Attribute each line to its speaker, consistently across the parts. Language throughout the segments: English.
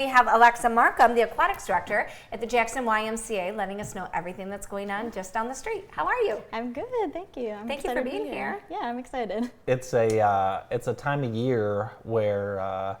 Speaker 1: We have Alexa Markham, the Aquatics Director at the Jackson YMCA, letting us know everything that's going on just down the street. How are you?
Speaker 2: I'm good, thank you.
Speaker 1: Thank you for being here.
Speaker 2: Yeah, I'm excited.
Speaker 3: It's a time of year where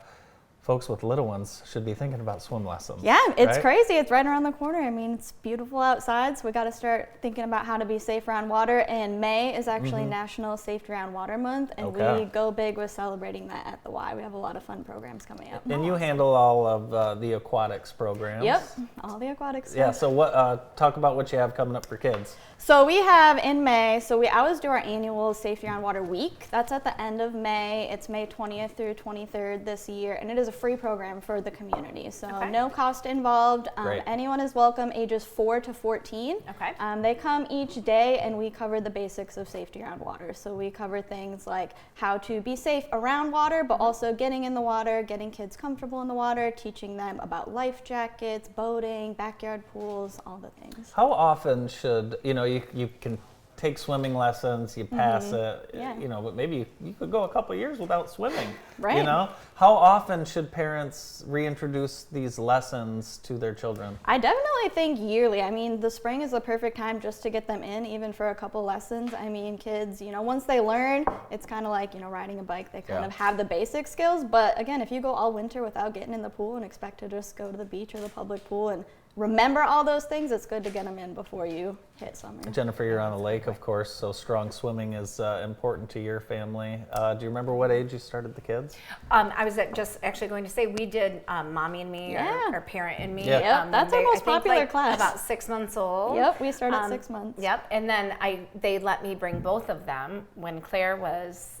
Speaker 3: folks with little ones should be thinking about swim lessons.
Speaker 2: Yeah, it's
Speaker 3: right?
Speaker 2: crazy. It's right around the corner. I mean, it's beautiful outside, so we got to start thinking about how to be safe around water. And May is actually National Safety Around Water Month, and we go big with celebrating that at the Y. We have a lot of fun programs coming up.
Speaker 3: And you handle all of the aquatics programs.
Speaker 2: Yep, all the aquatics.
Speaker 3: Yeah. So what? Talk about what you have coming up for kids.
Speaker 2: So we have in May, we always do our annual Safety Around Water Week. That's at the end of May. It's May 20th through 23rd this year, and it is a free program for the community. So no cost involved. Anyone is welcome, ages 4 to 14.
Speaker 1: Okay.
Speaker 2: They come each day, and we cover the basics of safety around water. So we cover things like how to be safe around water, but also getting in the water, getting kids comfortable in the water, teaching them about life jackets, boating, backyard pools, all the things.
Speaker 3: How often should you can take swimming lessons, you pass it, but maybe you could go a couple of years without swimming.
Speaker 2: Right.
Speaker 3: How often should parents reintroduce these lessons to their children?
Speaker 2: I definitely think yearly. I mean, the spring is the perfect time just to get them in, even for a couple lessons. I mean, kids, once they learn, it's kind of like, riding a bike. They kind of have the basic skills. But again, if you go all winter without getting in the pool and expect to just go to the beach or the public pool and remember all those things, it's good to get them in before you hit summer.
Speaker 3: Jennifer, you're on a lake, of course, so strong swimming is important to your family. Do you remember what age you started the kids?
Speaker 1: I was just actually going to say we did Mommy and Me or Parent and Me.
Speaker 2: Yeah. That's our most popular class.
Speaker 1: About 6 months old.
Speaker 2: Yep, we started 6 months.
Speaker 1: Yep, and then they let me bring both of them when Claire was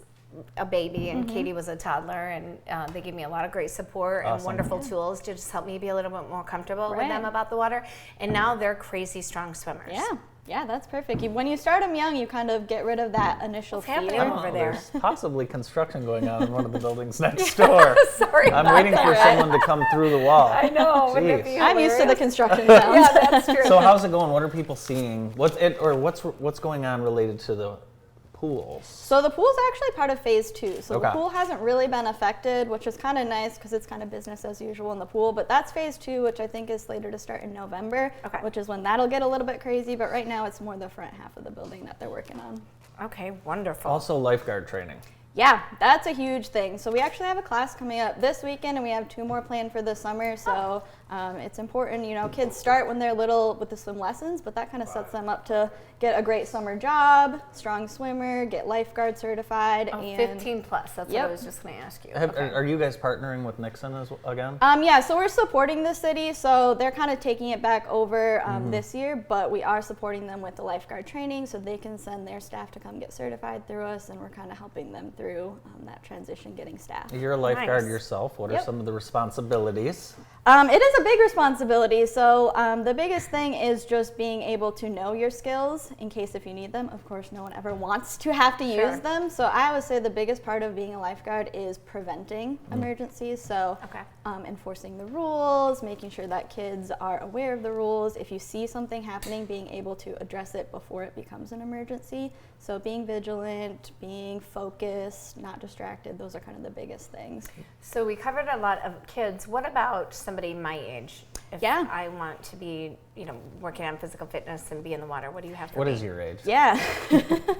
Speaker 1: a baby and Katie was a toddler, and they gave me a lot of great support and wonderful tools to just help me be a little bit more comfortable with them about the water. And now they're crazy strong swimmers.
Speaker 2: Yeah, that's perfect. When you start them young, you kind of get rid of that initial fear.
Speaker 1: Over there.
Speaker 3: There's possibly construction going on in one of the buildings next door.
Speaker 1: Sorry,
Speaker 3: I'm waiting for someone to come through the wall.
Speaker 1: I know.
Speaker 2: I'm used to the construction sounds.
Speaker 1: Yeah, that's true.
Speaker 3: So how's it going? What are people seeing? What's going on related to the pools?
Speaker 2: So the pool's actually part of phase 2. So the pool hasn't really been affected, which is kind of nice because it's kind of business as usual in the pool. But that's phase 2, which I think is slated to start in November, which is when that'll get a little bit crazy. But right now it's more the front half of the building that they're working on.
Speaker 1: Okay, wonderful.
Speaker 3: Also lifeguard training.
Speaker 2: Yeah, that's a huge thing. So we actually have a class coming up this weekend, and we have 2 more planned for the summer. So it's important, kids start when they're little with the swim lessons, but that kind of sets them up to get a great summer job, strong swimmer, get lifeguard certified.
Speaker 1: And 15 plus, that's what I was just going to ask you.
Speaker 3: Are you guys partnering with Nixon again?
Speaker 2: Yeah, so we're supporting the city, so they're kind of taking it back over this year, but we are supporting them with the lifeguard training so they can send their staff to come get certified through us, and we're kind of helping them through that transition, getting staff.
Speaker 3: You're a lifeguard yourself. What are some of the responsibilities?
Speaker 2: It is a big responsibility. So the biggest thing is just being able to know your skills in case if you need them. Of course, no one ever wants to have to use them. So I would say the biggest part of being a lifeguard is preventing emergencies. So enforcing the rules, making sure that kids are aware of the rules. If you see something happening, being able to address it before it becomes an emergency. So being vigilant, being focused, not distracted, those are kind of the biggest things.
Speaker 1: So we covered a lot of kids. What about somebody my age? If I want to be, working on physical fitness and be in the water, what do you have for me?
Speaker 3: What is your age?
Speaker 2: Yeah.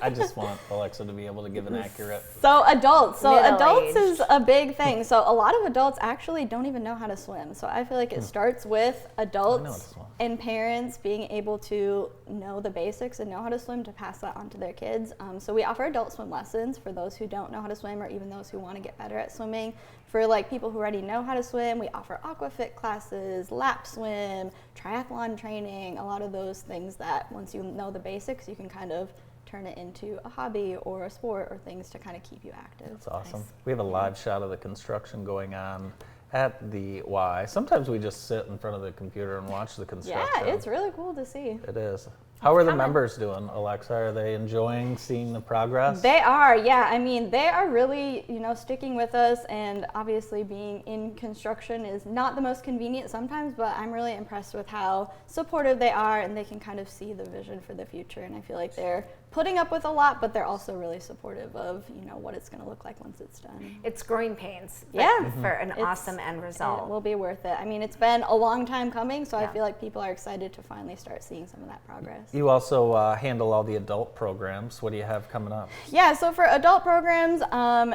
Speaker 3: I just want Alexa to be able to give an accurate.
Speaker 2: So adults. So adults
Speaker 1: Middle-aged.
Speaker 2: is a big thing. So a lot of adults actually don't even know how to swim. So I feel like it starts with adults and parents being able to know the basics and know how to swim to pass that on to their kids. So we offer adult swim lessons for those who don't know how to swim or even those who want to get better at swimming. For people who already know how to swim, we offer aquafit classes, lap swim, triathlon training, a lot of those things that once you know the basics, you can kind of turn it into a hobby or a sport or things to kind of keep you active.
Speaker 3: That's awesome. We have a live shot of the construction going on at the Y. Sometimes we just sit in front of the computer and watch the construction.
Speaker 2: Yeah, it's really cool to see.
Speaker 3: It is. How are the members doing, Alexa? Are they enjoying seeing the progress?
Speaker 2: They are, yeah. I mean, they are really, sticking with us, and obviously being in construction is not the most convenient sometimes, but I'm really impressed with how supportive they are, and they can kind of see the vision for the future, and I feel like they're putting up with a lot, but they're also really supportive of, you know, what it's going to look like once it's done.
Speaker 1: It's growing pains, but
Speaker 2: Yeah.
Speaker 1: for an awesome end result.
Speaker 2: It will be worth it. I mean, it's been a long time coming, so
Speaker 1: Yeah.
Speaker 2: I feel like people are excited to finally start seeing some of that progress.
Speaker 3: You also handle all the adult programs. What do you have coming up?
Speaker 2: Yeah, so for adult programs,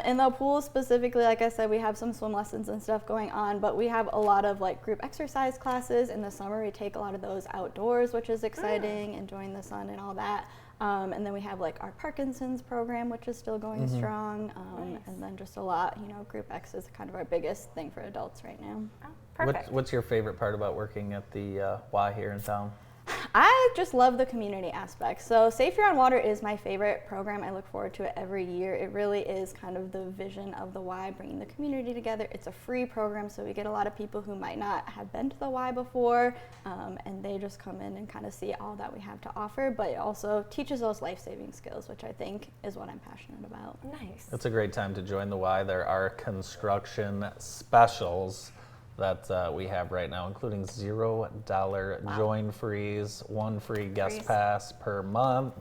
Speaker 2: in the pool specifically, like I said, we have some swim lessons and stuff going on, but we have a lot of like group exercise classes. In the summer, we take a lot of those outdoors, which is exciting, enjoying the sun and all that. And then we have like our Parkinson's program, which is still going strong. And then just a lot, you know, group X is kind of our biggest thing for adults right now.
Speaker 1: Oh, perfect.
Speaker 3: What's your favorite part about working at the Y here in town?
Speaker 2: I just love the community aspect. So Safe Year on Water is my favorite program. I look forward to it every year. It really is kind of the vision of the Y, bringing the community together. It's a free program, so we get a lot of people who might not have been to the Y before, and they just come in and kind of see all that we have to offer, but it also teaches those life-saving skills, which I think is what I'm passionate about.
Speaker 1: Nice.
Speaker 3: It's a great time to join the Y. There are construction specials that we have right now, including $0 join frees, 1 free guest pass per month.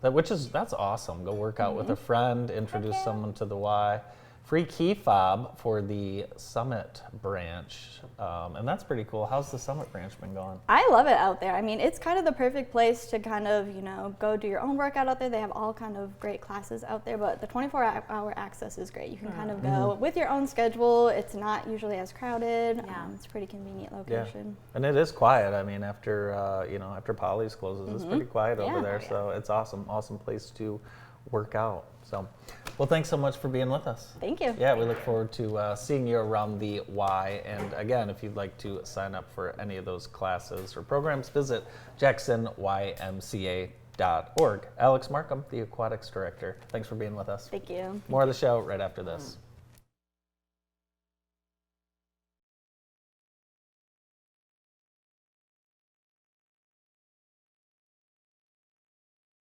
Speaker 3: That's awesome. Go work out with a friend, introduce someone to the Y. Free key fob for the Summit branch, and that's pretty cool. How's the Summit branch been going?
Speaker 2: I love it out there. I mean, it's kind of the perfect place to kind of, you know, go do your own workout out there. They have all kind of great classes out there, but the 24-hour access is great. You can kind of go with your own schedule. It's not usually as crowded. It's a pretty convenient location.
Speaker 3: Yeah. And it is quiet. I mean, after after Polly's closes, it's pretty quiet over there. So it's awesome place to work out. So, well, thanks so much for being with us.
Speaker 2: Thank you.
Speaker 3: Yeah, we look forward to seeing you around the Y. And again, if you'd like to sign up for any of those classes or programs, visit jacksonymca.org. Alex Markham, the Aquatics Director. Thanks for being with us.
Speaker 2: Thank you.
Speaker 3: More of the show right after this.